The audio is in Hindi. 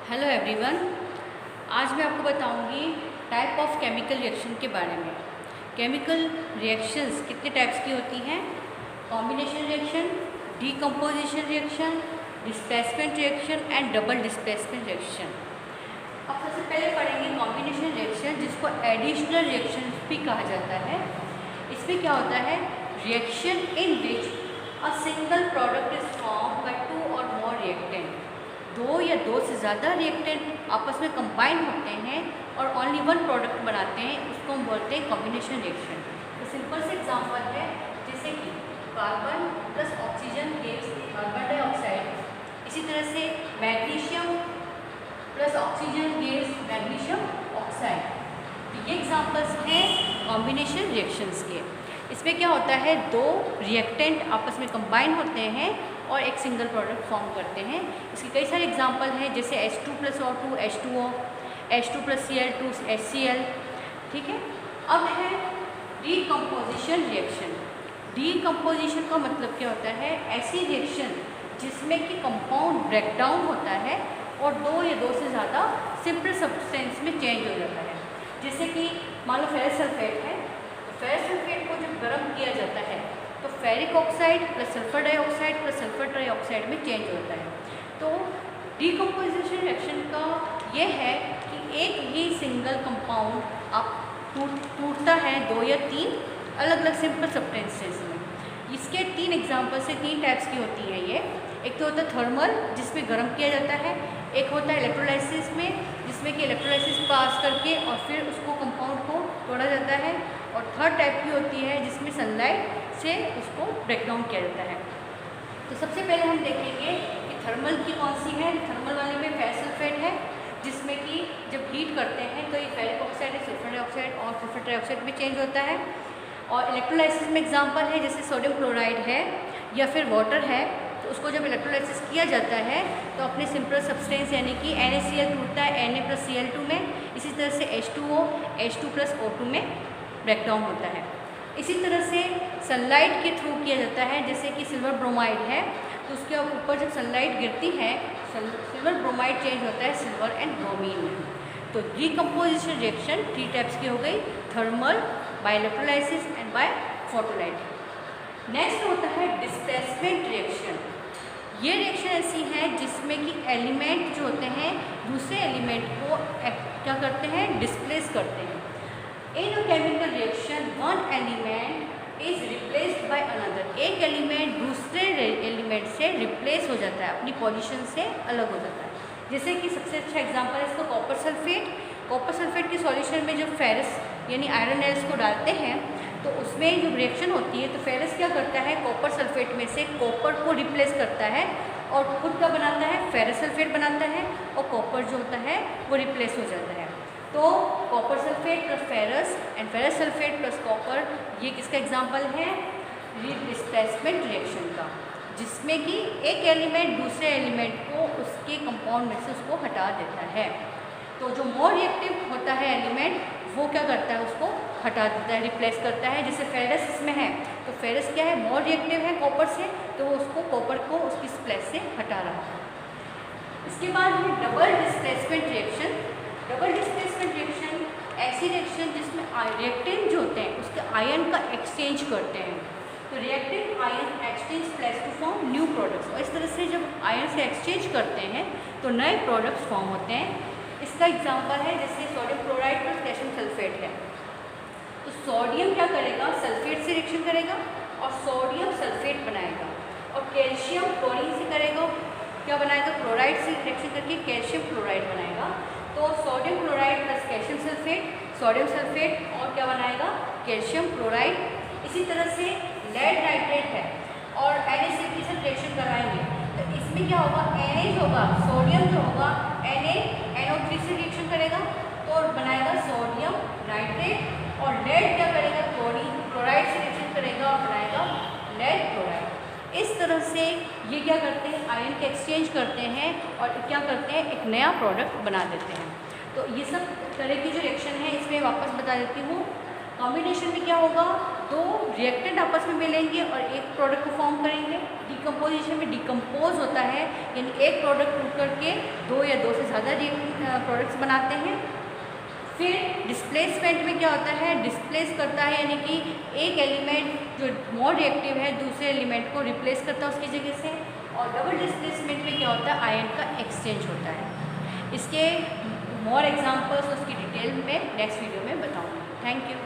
Hello everyone. आज मैं आपको बताऊंगी टाइप ऑफ केमिकल रिएक्शन के बारे में। केमिकल रिएक्शंस कितने टाइप्स की होती हैं? Combination reaction, decomposition reaction, displacement reaction and double displacement reaction. अब सबसे पहले पढ़ेंगे कॉम्बिनेशन रिएक्शन, जिसको एडिशनल रिएक्शन भी कहा जाता है। इसमें क्या होता है? Reaction in which a single product is form by two और मोर रिएक्टेंट। दो या दो से ज़्यादा रिएक्टेंट आपस में कंबाइन होते हैं और ओनली वन प्रोडक्ट बनाते हैं, उसको हम बोलते हैं कॉम्बिनेशन रिएक्शन। तो सिंपल से एग्जांपल है, जैसे कि carbon plus oxygen gives carbon dioxide. इसी तरह से magnesium plus oxygen gives magnesium oxide. तो ये एग्जांपल्स हैं कॉम्बिनेशन रिएक्शंस के। इसमें क्या होता है? दो रिएक्टेंट आपस में कंबाइन होते हैं और एक सिंगल प्रोडक्ट फॉर्म करते हैं। इसके कई सारे एग्जांपल हैं, जैसे H2 + O2 H2O, H2 + Cl2 HCl। ठीक है। अब है डीकम्पोजिशन रिएक्शन। डीकम्पोजिशन का मतलब क्या होता है? ऐसी रिएक्शन जिसमें कि कंपाउंड ब्रेकडाउन होता है और दो या दो से ज़्यादा सिंपल सब्सटेंस में चेंज हो जाता है। जैसे कि मान लो फेरस सल्फेट है, तो फेरस सल्फेट को जब गर्म किया जाता है तो ferric oxide plus sulphur dioxide plus sulphur trioxide में चेंज होता है। तो डीकम्पोजिशन रिएक्शन का ये है कि एक ही सिंगल कंपाउंड आप टूटता है दो या तीन अलग अलग सिंपल सब्सटेंसेस में। इसके तीन एग्जांपल से तीन टाइप्स की होती है ये। एक तो होता है थर्मल, जिसमें गर्म किया जाता है। एक होता है इलेक्ट्रोलाइसिस में, जिसमें कि इलेक्ट्रोलाइसिस पास करके और फिर उसको कंपाउंड को तोड़ा जाता है। और थर्ड टाइप की होती है जिसमें सनलाइट से उसको ब्रेकडाउन किया जाता है। तो सबसे पहले हम देखेंगे कि थर्मल की कौन सी है। थर्मल वाले में फेरस सल्फेट है, जिसमें कि जब हीट करते हैं तो ये फेरिक ऑक्साइड सल्फर डाइऑक्साइड और सल्फर ट्राइऑक्साइड में चेंज होता है। और इलेक्ट्रोलाइसिस में एग्जांपल है, जैसे सोडियम क्लोराइड है या फिर वाटर है, तो उसको जब इलेक्ट्रोलाइसिस किया जाता है तो अपने सिंपल सब्सटेंस यानी कि NaCl टूटता है Na+Cl2 में। इसी तरह से H2O H2+O2 में ब्रेकडाउन होता है। इसी तरह से सनलाइट के थ्रू किया जाता है, जैसे कि सिल्वर ब्रोमाइड है, तो उसके ऊपर जब सनलाइट गिरती है सिल्वर ब्रोमाइड चेंज होता है सिल्वर एंड ब्रोमीन में। तो डीकम्पोजिशन रिएक्शन थ्री टाइप्स की हो गई: thermal, by electrolysis and by photolysis. Next होता है डिस्प्लेसमेंट रिएक्शन। ये रिएक्शन ऐसी है जिसमें कि एलिमेंट जो होते हैं दूसरे एलिमेंट को क्या करते हैं? डिस्प्लेस करते हैं। In a chemical reaction, one element is replaced by another. एक एलिमेंट दूसरे एलिमेंट से रिप्लेस हो जाता है, अपनी पोजीशन से अलग हो जाता है। जैसे कि सबसे अच्छा एग्जांपल है इसका कॉपर सल्फेट। कॉपर सल्फेट की सॉल्यूशन में जब फेरस यानी आयरन एल्स को डालते हैं तो उसमें जब रिएक्शन होती है तो फेरस क्या करता है? कॉपर सल्फेट में से कॉपर को रिप्लेस करता है और खुद का बनाता है, फेरस सल्फेट बनाता है, और कॉपर जो होता है वो रिप्लेस हो जाता है। तो copper sulphate plus ferrous and ferrous sulphate plus copper, ये किसका एग्जांपल है? डिस्प्लेसमेंट रिएक्शन का, जिसमें कि एक एलिमेंट दूसरे एलिमेंट को उसके कंपाउंड में से उसको हटा देता है। तो जो मोर रिएक्टिव होता है एलिमेंट, वो क्या करता है? उसको हटा देता है, रिप्लेस करता है। जैसे फेरस इसमें है, तो फेरस क्या है? मोर रिएक्टिव है कॉपर से, तो वो उसको कॉपर को उसकी प्लेस से हटा रहा है। इसके बाद है double displacement reaction. Double displacement reaction ऐसी रिएक्शन जिसमें रिएक्टेंट जो होते हैं उसके आयन का एक्सचेंज करते हैं। तो reactant ion exchange place to form new products, और इस तरह से जब आयन से एक्सचेंज करते हैं तो नए प्रोडक्ट्स फॉर्म होते हैं। इसका एग्जांपल है, जैसे sodium chloride plus calcium sulphate है, तो सोडियम क्या करेगा? सल्फेट से रिएक्शन करेगा और सोडियम सल्फेट बनाएगा। और कैल्शियम क्लोरीन से करेगा, क्या बनाएगा? क्लोराइड से रिएक्शन करके कैल्शियम क्लोराइड बनाएगा। तो sodium chloride plus calcium sulphate, sodium sulphate और क्या बनाएगा? Calcium chloride. इसी तरह से लेड नाइट्रेट है और NaCl के साथ रिएक्शन कराएंगे, तो इसमें क्या होगा? Na जो होगा, सोडियम जो होगा NaNO3 से रिएक्शन करेगा तो बनाएगा सोडियम नाइट्रेट। और लेड क्या करेगा? क्लोराइड से रिएक्शन करेगा और बनाएगा लेड क्लोराइड। इस तरह से ये क्या करते हैं? आयन के एक्सचेंज करते हैं और क्या करते हैं? एक नया प्रोडक्ट बना देते हैं। तो ये सब तरह की जो रिएक्शन है इसमें वापस बता देती हूँ। कॉम्बिनेशन में क्या होगा? दो रिएक्टेंट आपस में मिलेंगे और एक प्रोडक्ट को फॉर्म करेंगे। डिकम्पोजिशन में डिकम्पोज होता है यानी एक प्रोडक्ट टूट करके दो या दो से ज़्यादा प्रोडक्ट्स बनाते हैं। फिर डिस्प्लेसमेंट में क्या होता है, डिस्प्लेस करता है यानी कि एक एलिमेंट जो मोर रिएक्टिव है दूसरे एलिमेंट को रिप्लेस करता है उसकी जगह से। और डबल डिस्प्लेसमेंट में क्या होता है, आयन का एक्सचेंज होता है। इसके मोर एग्जांपल्स उसकी डिटेल में नेक्स्ट वीडियो में बताऊंगी। Thank you.